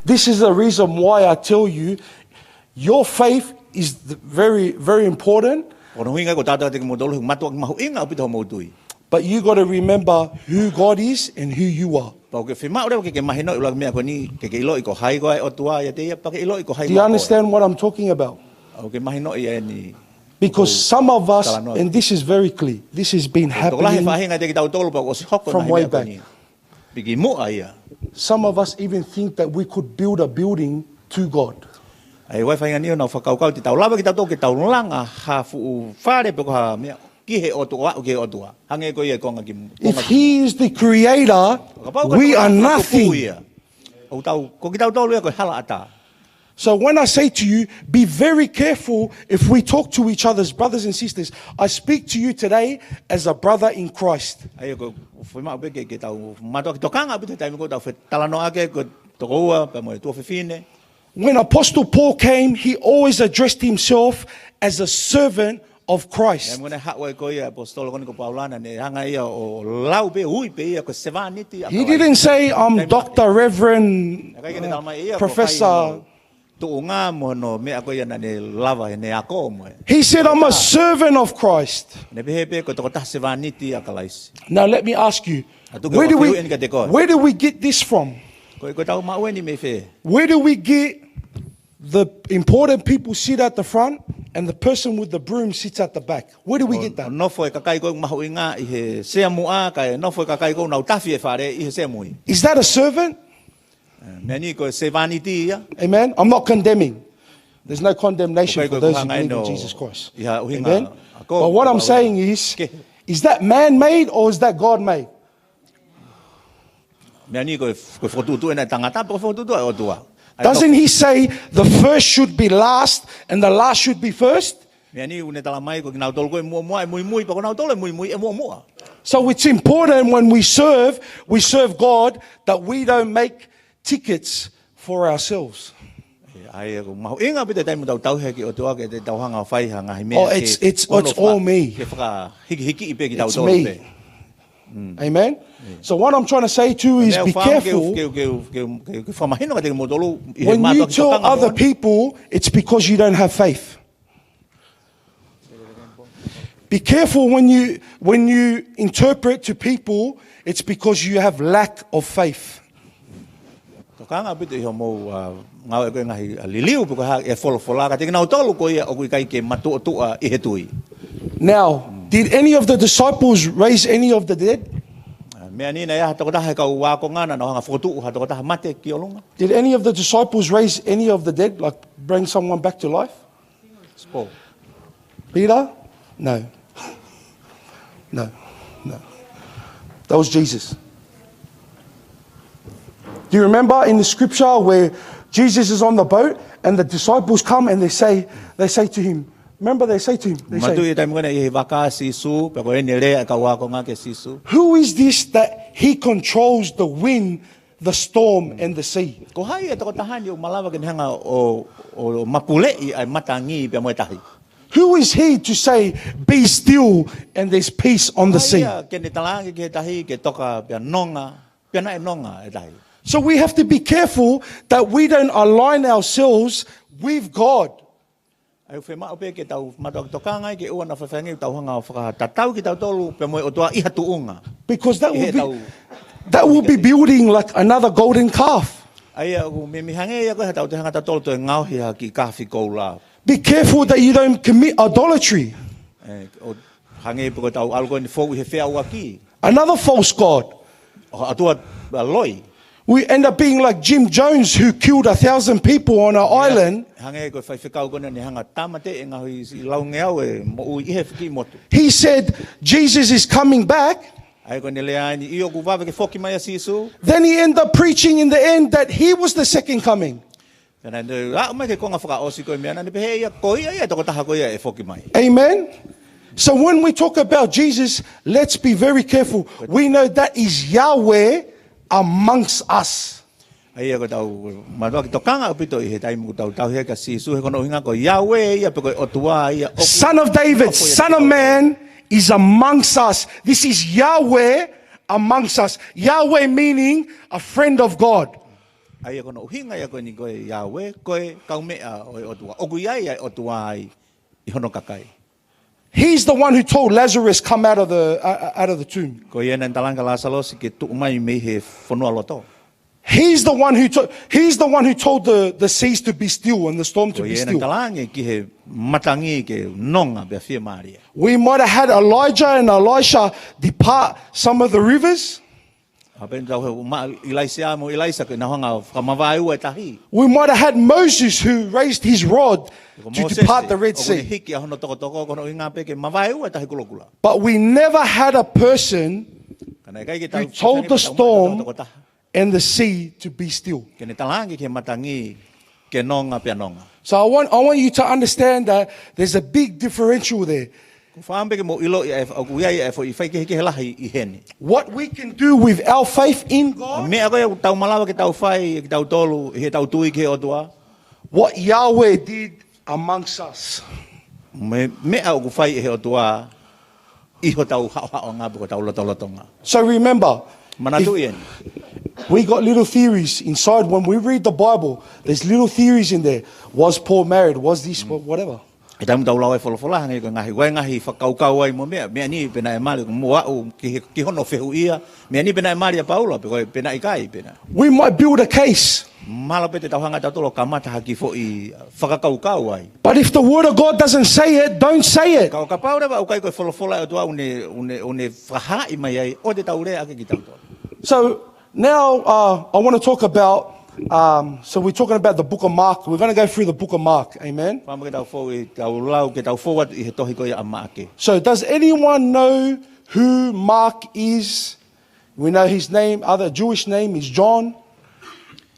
This is the reason why I tell you, your faith is very, very important. But you got to remember who God is and who you are. Do you understand what I'm talking about? Because some of us, and this is very clear, this has been happening from way back. Some of us even think that we could build a building to God. If He is the creator, we are nothing. So when I say to you, be very careful if we talk to each other as brothers and sisters. I speak to you today as a brother in Christ. When Apostle Paul came, he always addressed himself as a servant of Christ. He didn't say, I'm Dr. Reverend, Professor. He said, I'm a servant of Christ. Now let me ask you, where do we get this from? Where do we get the important people sit at the front and the person with the broom sits at the back? Where do we get that? Is that a servant? Amen. I'm not condemning. There's no condemnation for those who believe in Jesus Christ. Amen. But what I'm saying is that man-made or is that God-made? Doesn't He say the first should be last and the last should be first? So it's important when we serve God, that we don't make tickets for ourselves. Oh, it's all me. It's me. Amen. So what I'm trying to say to you is be careful. When you tell other people, it's because you don't have faith. Be careful when you interpret to people, it's because you have lack of faith. Now, did any of the disciples raise any of the dead? Did any of the disciples raise any of the dead, like bring someone back to life? Peter? No. No. That was Jesus. Do you remember in the scripture where Jesus is on the boat and the disciples come and they say to him, remember they say to him, who is this that he controls the wind, the storm and the sea? Who is he to say, be still and there's peace on the sea? So we have to be careful that we don't align ourselves with God. Because that will be building like another golden calf. Be careful that you don't commit idolatry. Another false god. We end up being like Jim Jones, who killed 1,000 people on an island. He said Jesus is coming back. Then he ended up preaching in the end that he was the second coming. Amen. So when we talk about Jesus, let's be very careful. We know that is Yahweh amongst us. Son of David, Son of Man is amongst us. This is Yahweh amongst us. Yahweh meaning a friend of God. Ai kono hinga ya koe ni koe Yahweh koe kaumea o tua. O kuiai o tua ai I hono kakai. He's the one who told Lazarus come out of the tomb. Ko ia nan talanga Lazarus ke tu mai me he fonua loto. He's the one who told the seas to be still and the storm to be still. We might have had Elijah and Elisha depart some of the rivers. We might have had Moses who raised his rod to depart the Red Sea. But we never had a person who told the storm and the sea to be still. So I want you to understand that there's a big differential there. What we can do with our faith in God, what Yahweh did amongst us. So remember, we got little theories inside. When we read the Bible, there's little theories in there. Was Paul married? Was this whatever? But we might build a case. But if the word of God doesn't say it, don't say it. So now I want to talk about, so we're talking about the book of Mark. We're going to go through the book of Mark. Amen. So does anyone know who Mark is? We know his name, other Jewish name is John.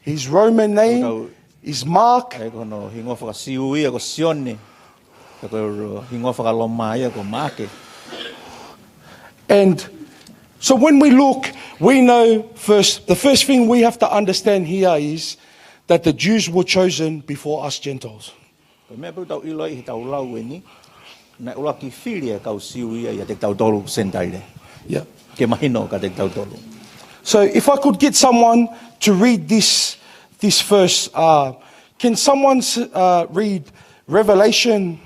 His Roman name is Mark. And so when we look, we know the first thing we have to understand here is that the Jews were chosen before us Gentiles. Yeah. So if I could get someone to read this verse, can someone read Revelation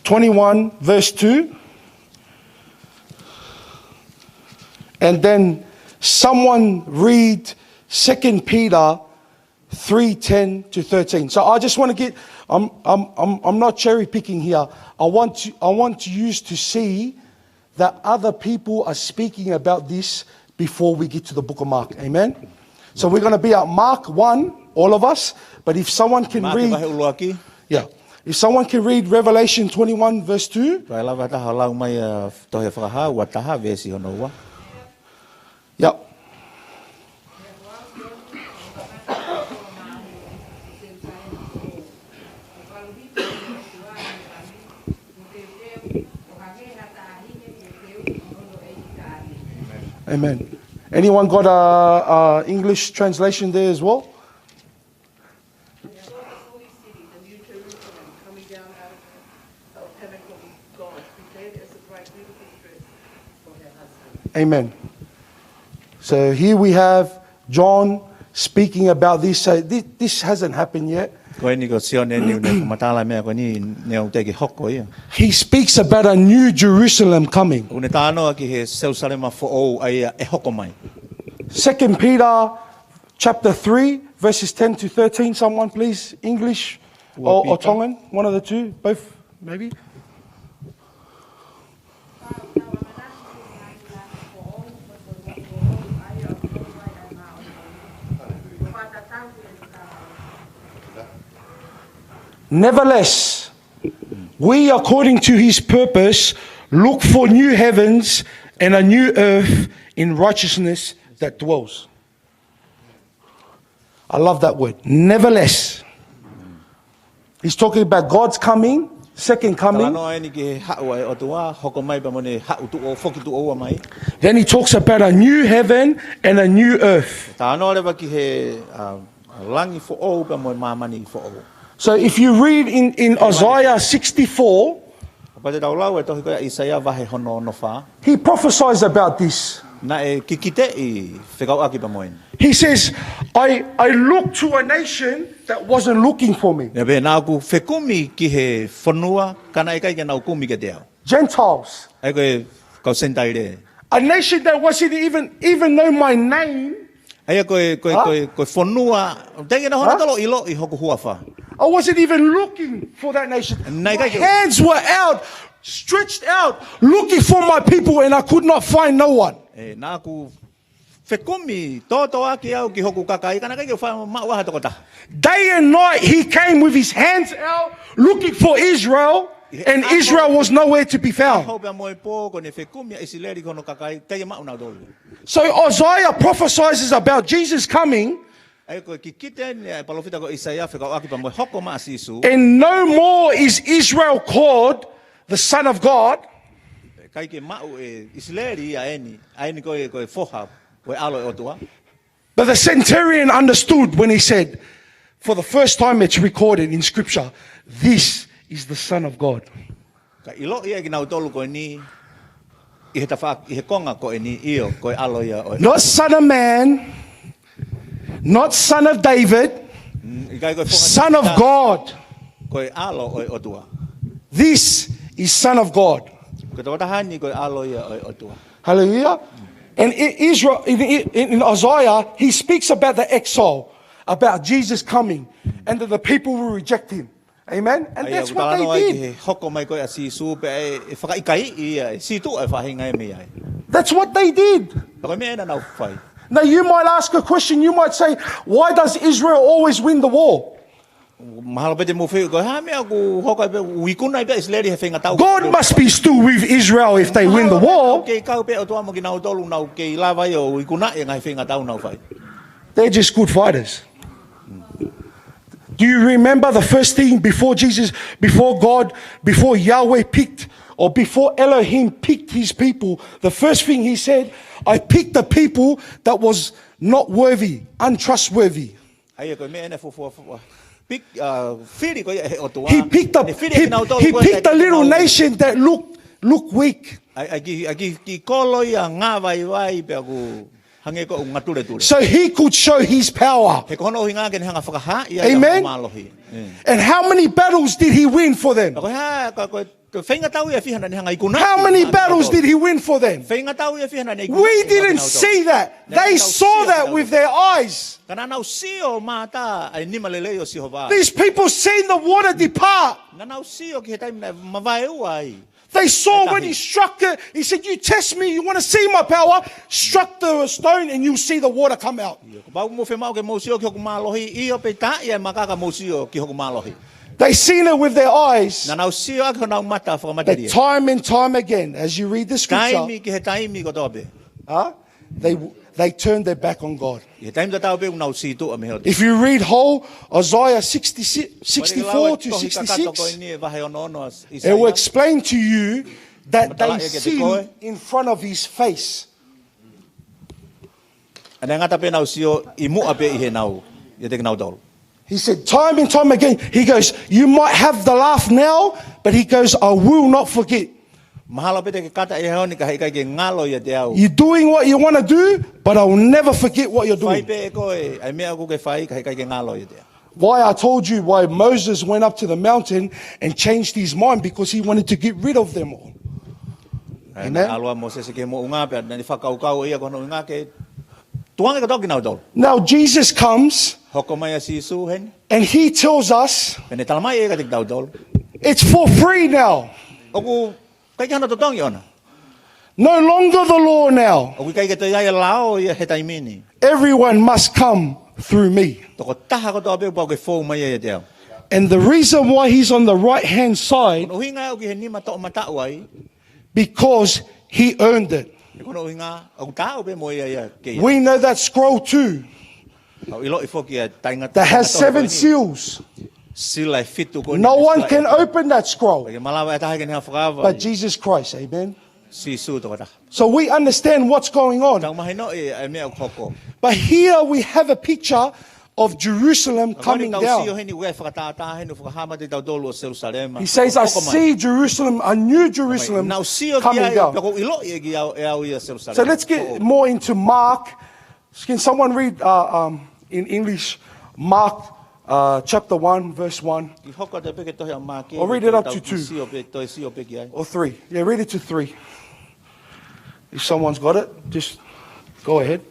21 verse 2, and then someone read 2 Peter 3:10 to 13. So I just want to get, I'm not cherry picking here. I want you to see that other people are speaking about this before we get to the book of Mark. Amen. So we're going to be at Mark 1, all of us. But if someone can read, yeah. If someone can read Revelation 21 verse 2. Yep. Amen. Anyone got a English translation there as well? Amen. So here we have John speaking about this. So this hasn't happened yet. He speaks about a new Jerusalem coming. 2 Peter chapter 3 verses 10 to 13. Someone please, English or Tongan, one of the two, both maybe. Nevertheless, we, according to his purpose, look for new heavens and a new earth in righteousness that dwells. I love that word. Nevertheless. He's talking about God's coming, second coming. Then he talks about a new heaven and a new earth. So if you read in Isaiah 64, He prophesies about this. He says, I look to a nation that wasn't looking for me. Gentiles. A nation that wasn't even know my name. I wasn't even looking for that nation. My hands were out, stretched out, looking for my people, and I could not find no one. Day and night he came with his hands out, looking for Israel, and Israel was nowhere to be found. So Isaiah prophesies about Jesus coming, and no more is Israel called the Son of God. But the centurion understood when he said, for the first time it's recorded in Scripture, this is the Son of God. Not Son of Man, not Son of David, Son of God. This is Son of God. Hallelujah. And Israel, in Isaiah, he speaks about the exile, about Jesus coming, and that the people will reject him. Amen. And that's what they did. That's what they did. Now you might ask a question. You might say, why does Israel always win the war? God must be still with Israel if they win the war. They're just good fighters. Do you remember the first thing before Yahweh picked, or before Elohim picked his people? The first thing he said, I picked the people that was not worthy, untrustworthy. He picked a little nation that looked weak. So he could show his power. Amen. And how many battles did he win for them? How many battles did he win for them? We didn't see that. They saw that with their eyes. These people seen the water depart. They saw when he struck it. He said, you test me, you want to see my power? Struck the stone and you see the water come out. They seen it with their eyes. But time and time again, as you read the scripture, they turned their back on God. If you read whole Isaiah 64 to 66, it will explain to you that they sin in front of his face. He said time and time again, he goes, you might have the laugh now, but he goes, I will not forget. You're doing what you want to do, but I will never forget what you're doing. Why I told you why Moses went up to the mountain and changed his mind, because he wanted to get rid of them all. Amen. Now Jesus comes and he tells us it's for free now. No longer the law now. Everyone must come through me. And the reason why he's on the right hand side, because he earned it. We know that scroll too, that has 7 seals. No one can open that scroll but Jesus Christ. Amen. So we understand what's going on. But here we have a picture of Jerusalem coming down. He says, I see Jerusalem, a new Jerusalem coming down. So let's get more into Mark. Can someone read in English, Mark chapter 1, verse 1? Or read it up to 2 or 3. Yeah, read it to 3. If someone's got it, just go ahead.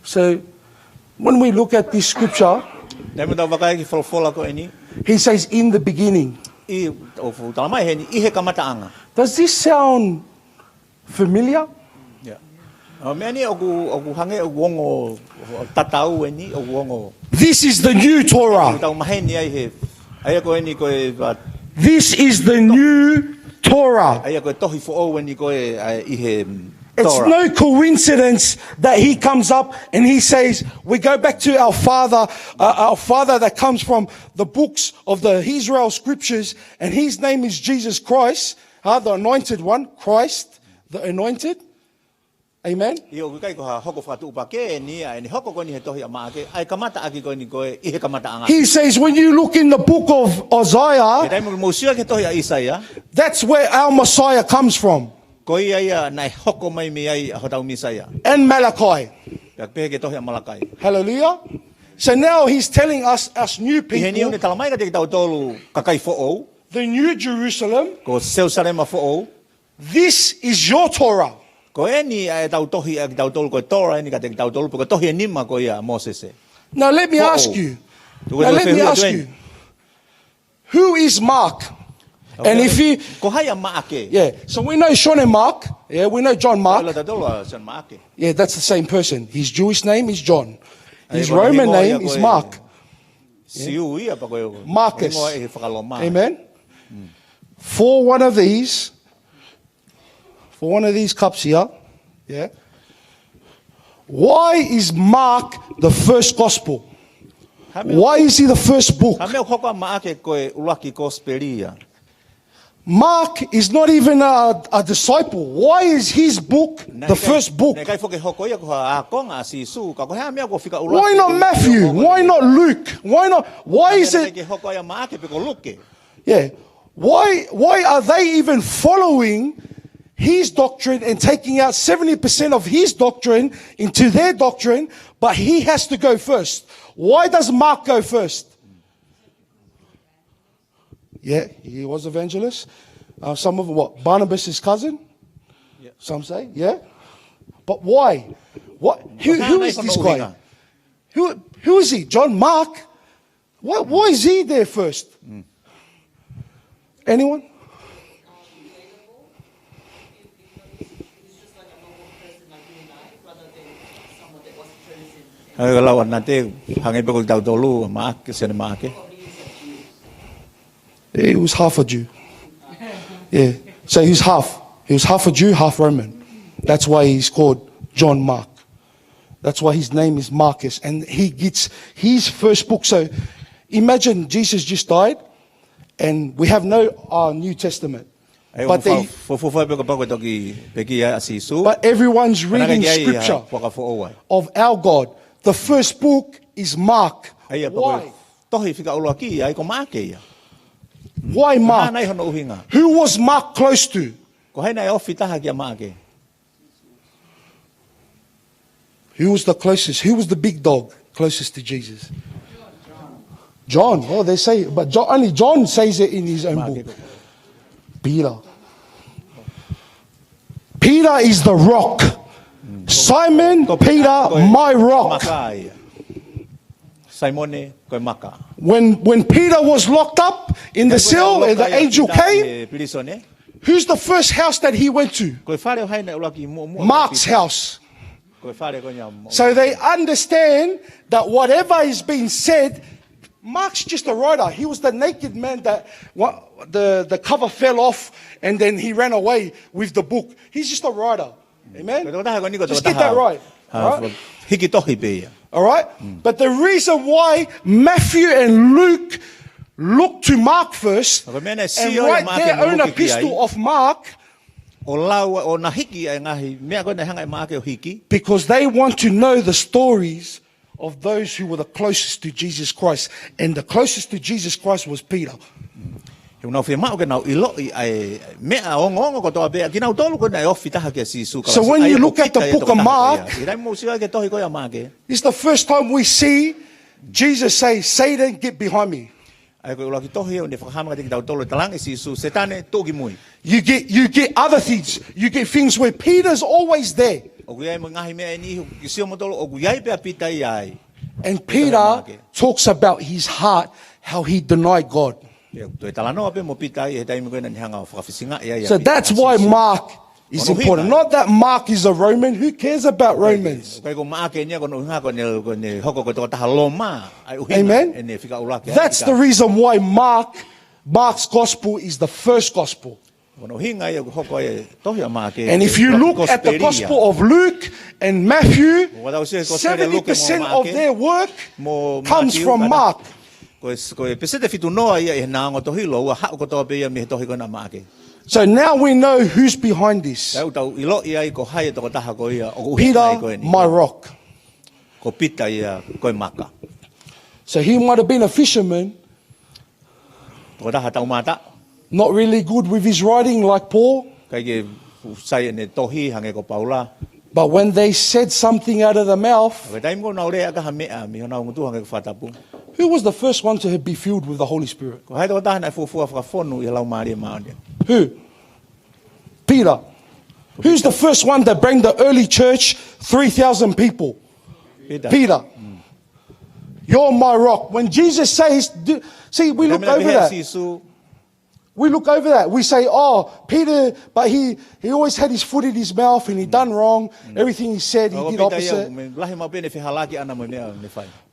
So, when we look at this scripture, he says, in the beginning. Does this sound familiar? This is the new Torah. This is the new Torah. It's no coincidence that he comes up and he says, we go back to our father that comes from the books of the Israel scriptures, and his name is Jesus Christ, the anointed one, Christ, the anointed. Amen. He says, when you look in the book of Isaiah, that's where our Messiah comes from. And Malachi. Hallelujah. So now he's telling us new people, the new Jerusalem, this is your Torah. Now let me ask you, who is Mark? And if you, so we know Sean and Mark, we know John Mark. Yeah, that's the same person. His Jewish name is John. His Roman name is Mark. Yeah. Marcus. Amen. For one of these cups here, yeah. Why is Mark the first gospel? Why is he the first book? Mark is not even a disciple. Why is his book the first book? Why not Matthew? Why not Luke? Why is it? Yeah. Why are they even following his doctrine and taking out 70% of his doctrine into their doctrine, but he has to go first? Why does Mark go first? Yeah, he was evangelist. Some of them, what? Barnabas' cousin? Yeah. Some say, yeah. But why? What? Who is this guy? Who is he? John Mark? Why is he there first? Anyone? He was half a Jew. Yeah. So he's half. He was half a Jew, half Roman. That's why he's called John Mark. That's why his name is Marcus. And he gets his first book. So imagine Jesus just died and we have no New Testament. But everyone's reading scripture of our God. The first book is Mark. Why? Why Mark? Who was Mark close to? Who was the closest? Who was the big dog closest to Jesus? John. Oh, they say, but only John says it in his own book. Peter. Peter is the rock. Simon, Peter, my rock. When Peter was locked up in the cell and the angel came, who's the first house that he went to? Mark's house. So they understand that whatever is being said, Mark's just a writer. He was the naked man that the cover fell off and then he ran away with the book. He's just a writer. Amen? Just get that right. All right? All right? But the reason why Matthew and Luke look to Mark first and write their own epistle of Mark, because they want to know the stories of those who were the closest to Jesus Christ. And the closest to Jesus Christ was Peter. So when you look at the book of Mark, it's the first time we see Jesus say, Satan, get behind me. You get other things. You get things where Peter's always there. And Peter talks about his heart, how he denied God. So that's why Mark is important. Not that Mark is a Roman. Who cares about Romans? Amen? That's the reason why Mark's gospel is the first gospel. And if you look at the gospel of Luke and Matthew, 70% of their work comes from Mark. So now we know who's behind this. Peter, my rock. So he might have been a fisherman, not really good with his writing like Paul. But when they said something out of the mouth, who was the first one to be filled with the Holy Spirit? Who? Peter. Who's the first one that brought the early church 3,000 people? Peter. You're my rock. When Jesus says, see, we look over that. We look over that. We say, oh, Peter, but he always had his foot in his mouth and he done wrong. Everything he said, he did opposite.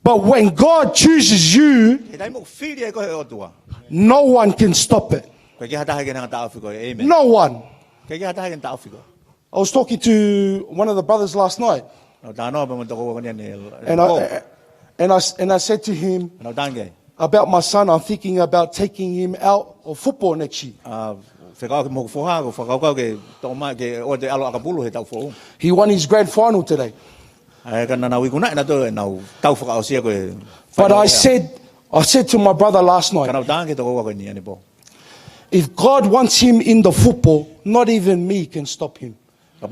But when God chooses you, no one can stop it. No one. I was talking to one of the brothers last night. And I said to him about my son, I'm thinking about taking him out of football next year. He won his grand final today. But I said to my brother last night, if God wants him in the football, not even me can stop him. See,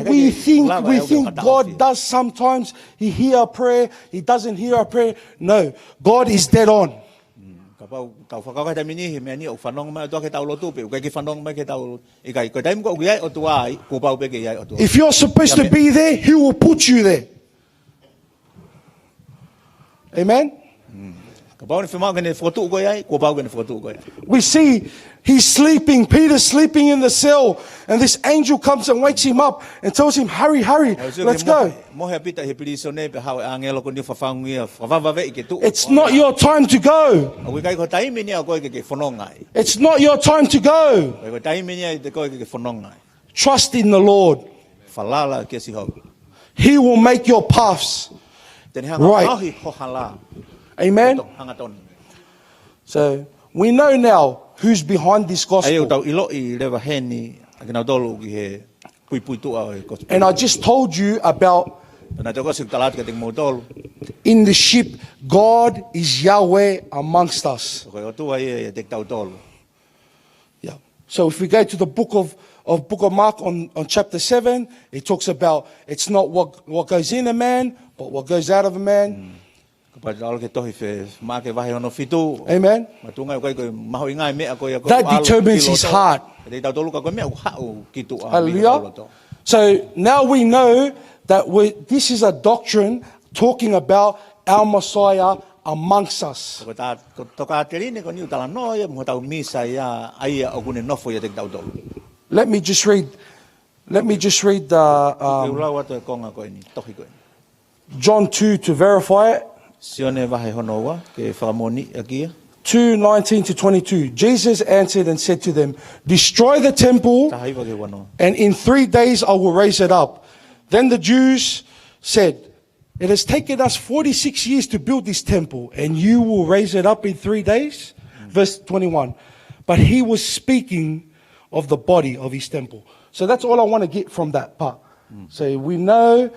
we think God does sometimes. He hears a prayer. He doesn't hear a prayer. No, God is dead on. If you're supposed to be there, He will put you there. Amen? We see he's sleeping, Peter's sleeping in the cell, and this angel comes and wakes him up and tells him, hurry, let's go. It's not your time to go. It's not your time to go. Trust in the Lord. He will make your paths right. Amen? So we know now who's behind this gospel. And I just told you about in the ship, God is Yahweh amongst us. Yeah. So if we go to the book of Mark on chapter 7, it talks about it's not what goes in a man, but what goes out of a man. Amen. That determines his heart. Hallelujah. So now we know that this is a doctrine talking about our Messiah amongst us. Let me just read John 2 to verify it. Sione vahe honoa ke whamoni akia. 2:19 to 22. Jesus answered and said to them, "Destroy the temple, Tahaiwa ke wano. and in 3 days I will raise it up." Then the Jews said, "It has taken us 46 years to build this temple, and you will raise it up in 3 days?" Verse 21. But he was speaking of the body of his temple. So that's all I want to get from that part. So we know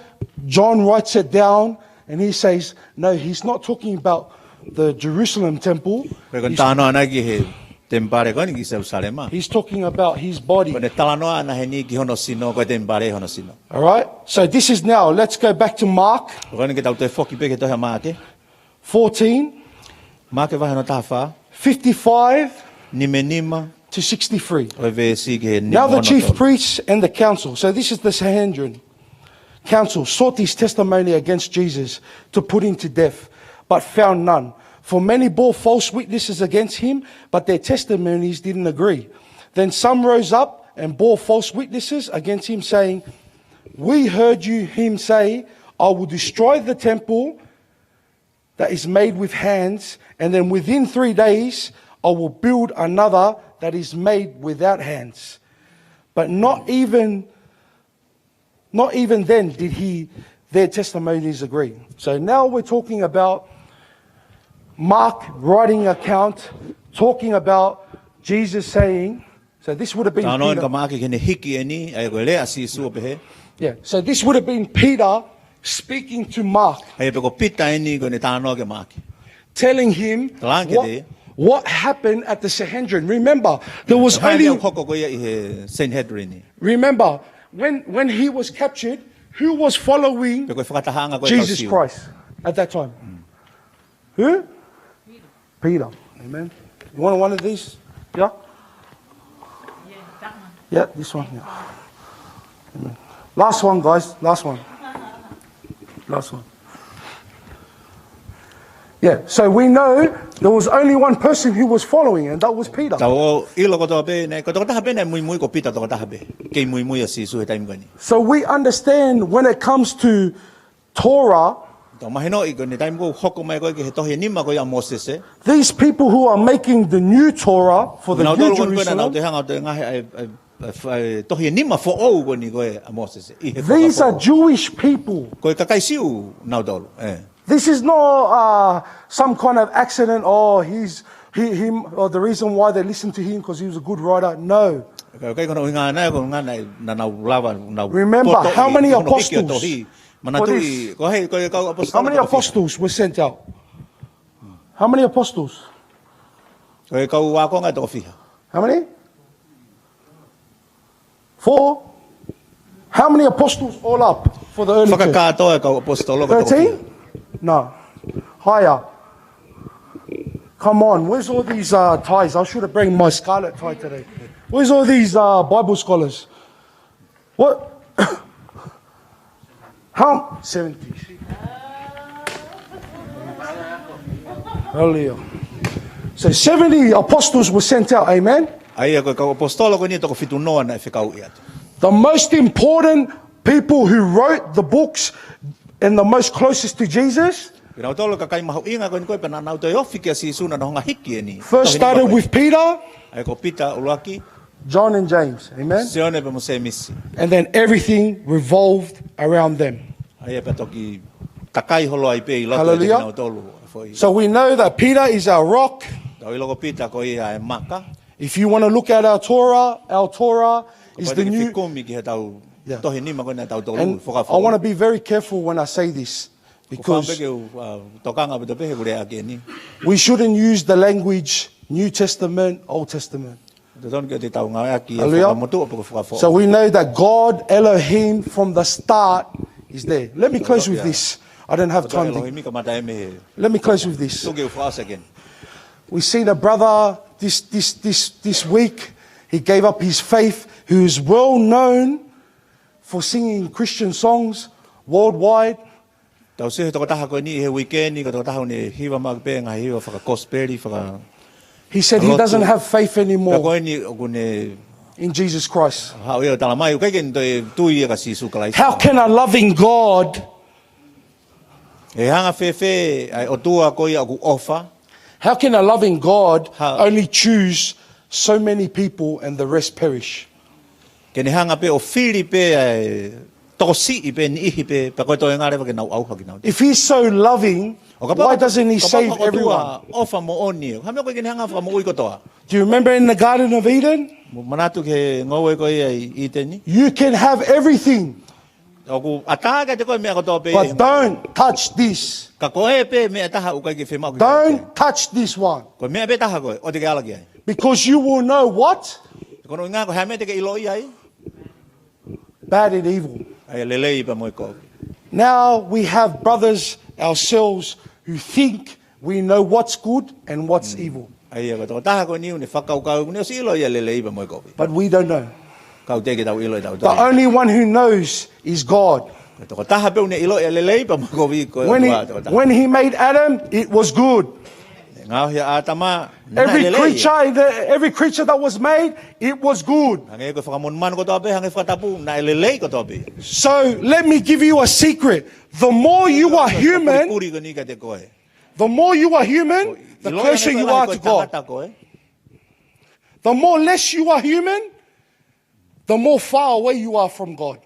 John writes it down, and he says, no, he's not talking about the Jerusalem temple. He's talking about his body. All right. So this is now, let's go back to Mark 14, 55 to 63. Now the chief priests and the council, so this is the Sanhedrin council, sought his testimony against Jesus to put him to death, but found none. For many bore false witnesses against him, but their testimonies didn't agree. Then some rose up and bore false witnesses against him, saying, "We heard him say, I will destroy the temple that is made with hands, and then within 3 days I will build another that is made without hands." But not even then did their testimonies agree. So now we're talking about Mark writing account, talking about Jesus saying, so this would have been Peter. Yeah, so this would have been Peter speaking to Mark, telling him what happened at the Sanhedrin. Remember, there was only... Remember, when he was captured, who was following Jesus Christ at that time? Who? Peter. Amen. You want one of these? Yeah? Yeah, that one. Yeah, this one. Yeah. Amen. Last one, guys. Last one. Last one. Yeah, so we know there was only one person who was following, and that was Peter. So we understand when it comes to Torah, these people who are making the new Torah for the new Jerusalem, these are Jewish people. This is not some kind of accident, or him, or the reason why they listened to him because he was a good writer. No. Remember, how many apostles? How many apostles were sent out? How many apostles? How many? 4? How many apostles all up for the early church? 13? No. Higher. Come on, where's all these ties? I should have brought my scarlet tie today. Where's all these Bible scholars? What? How? 70. Hallelujah. So 70 apostles were sent out, amen? The most important people who wrote the books and the most closest to Jesus first started with Peter, John and James, amen? And then everything revolved around them. Hallelujah. So we know that Peter is our rock. If you want to look at our Torah is the new... Yeah. And I want to be very careful when I say this, because we shouldn't use the language New Testament, Old Testament. Hallelujah. So we know that God, Elohim, from the start is there. Let me close with this. I don't have time. Let me close with this. We've seen a brother this week. He gave up his faith, who is well known for singing Christian songs worldwide. He said he doesn't have faith anymore in Jesus Christ. How can a loving God E hanga fefe ai o tua ko ia ku ofa. How can a loving God How? only choose so many people and the rest perish? Ke ne hanga pe o fili pe ai tosi i pe ni hi pe pa ko to ngare ke nau au ha ki nau. If he's so loving, why doesn't he save everyone? Ofa mo oni. Ha me ko ke hanga fa mo i ko toa. Do you remember in the Garden of Eden? Manatu ke ngowe ko i teni. You can have everything, Oku ataga te ko me ko to pe. but don't touch this. Ka ko e pe me taha u ka ke fe ma. Don't touch this one. Ko me pe taha ko o te ala ki ai. Because you will know what? Ko no nga ko ha me te ke ilo ai. Bad and evil. Ai lele i pa mo ko. Now we have brothers ourselves who think we know what's good and what's evil. Ai ko to taha ko ni ne fakau ka ni si ilo ia lele i pa mo ko. But we don't know. Ka te ke tau ilo tau. The only one who knows is God. Ko taha pe ne ilo ia lele i pa mo ko vi ko. When he made Adam, it was good. Ngau ya atama. Every creature that was made, it was good. Hange ko whakamon man ko to pe hange whakatapu na lele ko to pe. So let me give you a secret. The more you are human, the more you are human, the closer you are to God. The more less you are human, the more far away you are from God.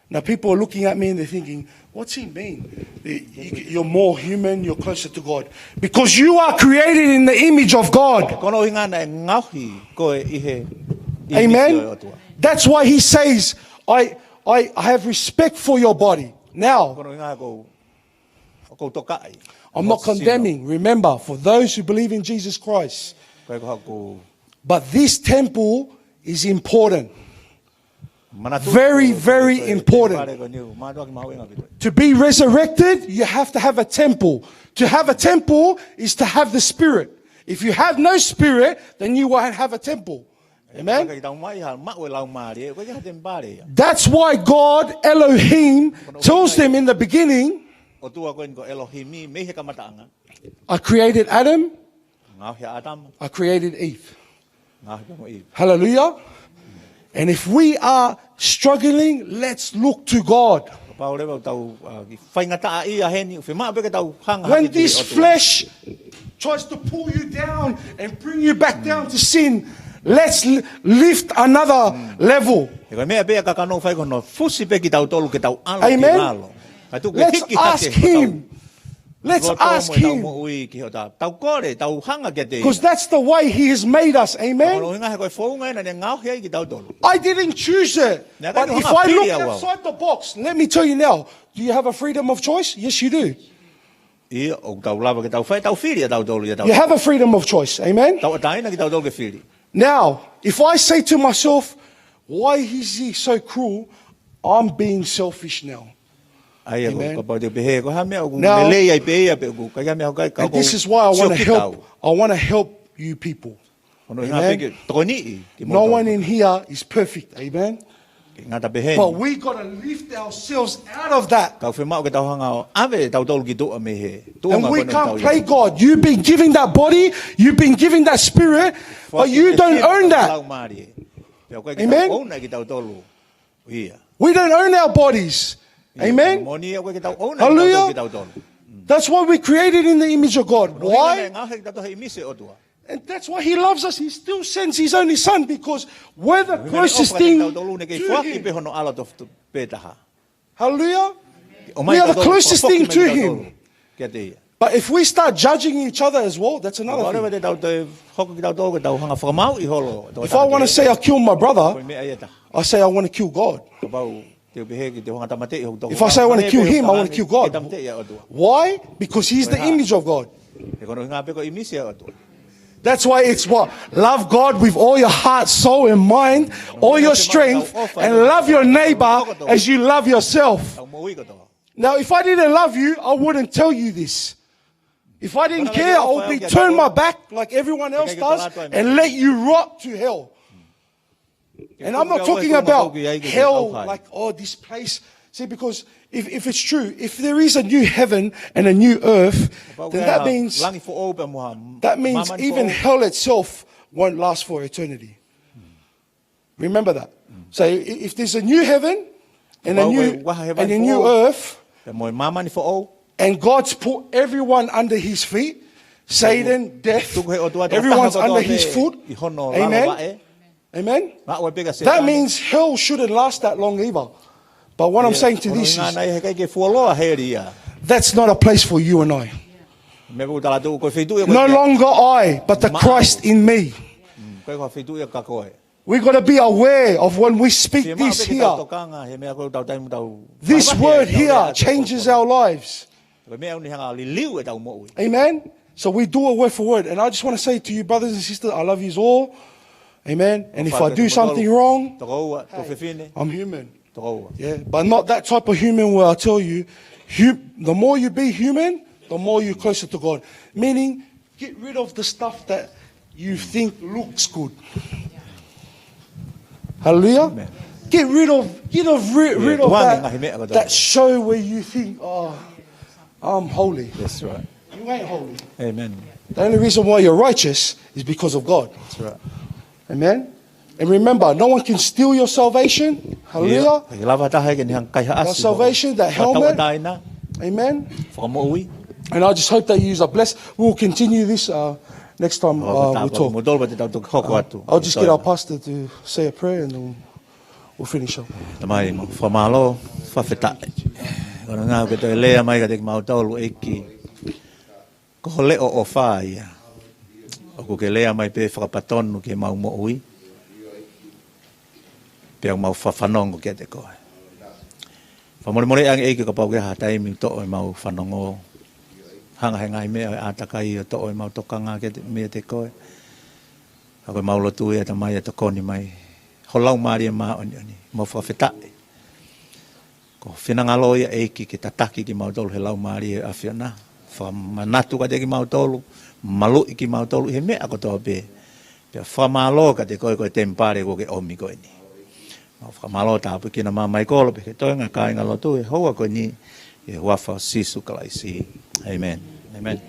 Now people are looking at me and they're thinking, what's he mean? You're more human, you're closer to God. Because you are created in the image of God. Amen. That's why he says, I have respect for your body. Now, I'm not condemning. Remember, for those who believe in Jesus Christ. But this temple is important. Very, very important. To be resurrected, you have to have a temple. To have a temple is to have the Spirit. If you have no Spirit, then you won't have a temple. Amen? That's why God, Elohim, tells them in the beginning, I created Adam, I created Eve. Hallelujah. And if we are struggling, let's look to God. When this flesh tries to pull you down and bring you back down to sin, let's lift another level. Amen. Let's ask Him. Let's ask Him. Because that's the way He has made us. Amen. I didn't choose it. But if I look outside the box, let me tell you now, do you have a freedom of choice? Yes, you do. You have a freedom of choice. Amen. Now, if I say to myself, why is He so cruel? I'm being selfish now. Amen. Now, and this is why I want to help. I want to help you people. Amen. No one in here is perfect. Amen. But we got to lift ourselves out of that. And we can't play God. You've been giving that body, you've been giving that spirit, but you don't own that. Amen. We don't own our bodies. Amen. Hallelujah. That's why we created in the image of God. Why? And that's why He loves us. He still sends His only Son because we're the closest thing to Him. Hallelujah. We are the closest thing to Him. But if we start judging each other as well, that's another thing. If I want to say I killed my brother, I say I want to kill God. If I say I want to kill him, I want to kill God. Why? Because He's the image of God. That's why it's what? Love God with all your heart, soul, and mind, all your strength, and love your neighbor as you love yourself. Now, if I didn't love you, I wouldn't tell you this. If I didn't care, I would turn my back like everyone else does and let you rot to hell. And I'm not talking about hell, like, oh, this place. See, because if it's true, if there is a new heaven and a new earth, then that means even hell itself won't last for eternity. Remember that. So if there's a new heaven, and a new earth. And God's put everyone under his feet. Satan, death, everyone's under his foot. Amen. Amen. That means hell shouldn't last that long either. But what I'm saying to this is, that's not a place for you and I. No longer I, but the Christ in me. We've got to be aware of when we speak this here. This word here changes our lives. Amen. So we do it word for word. And I just want to say to you, brothers and sisters, I love you all. Amen. And if I do something wrong, hey, I'm human. Yeah, but not that type of human where I tell you, the more you be human, the more you're closer to God. Meaning, get rid of the stuff that you think looks good. Hallelujah. Amen. Get rid of that show where you think, oh, I'm holy. That's right. You ain't holy. Amen. The only reason why you're righteous is because of God. That's right. Amen. And remember, no one can steal your salvation. Hallelujah. That salvation, that helmet. Amen. And I just hope that you are blessed. We'll continue this next time we talk. I'll just get our pastor to say a prayer and then we'll finish up. Piang mau whanongo ke te koe. Whamoremore ang eike ka pau ke hatai mi to e mau whanongo. Hanga he ngai mea a takai o to e mau tokanga ke mea te koe. Ako mau lotu e ta mai e to koni mai. Holau maari e maa oni oni. Mau whawhetai. Ko whinangalo ia eike ke tataki ki mau tolu he lau maari e awhiana. Whamanatu ka te ki mau tolu. Malu i ki mau tolu. He mea ko toa pe. Pia whamalo ka te koe koe tempare ko ke omi koe ni. Malo tapu kina mamai kolo pe toinga kai ngalo tu hoa ko ni e huafa sisu kalaisi. Amen. Amen.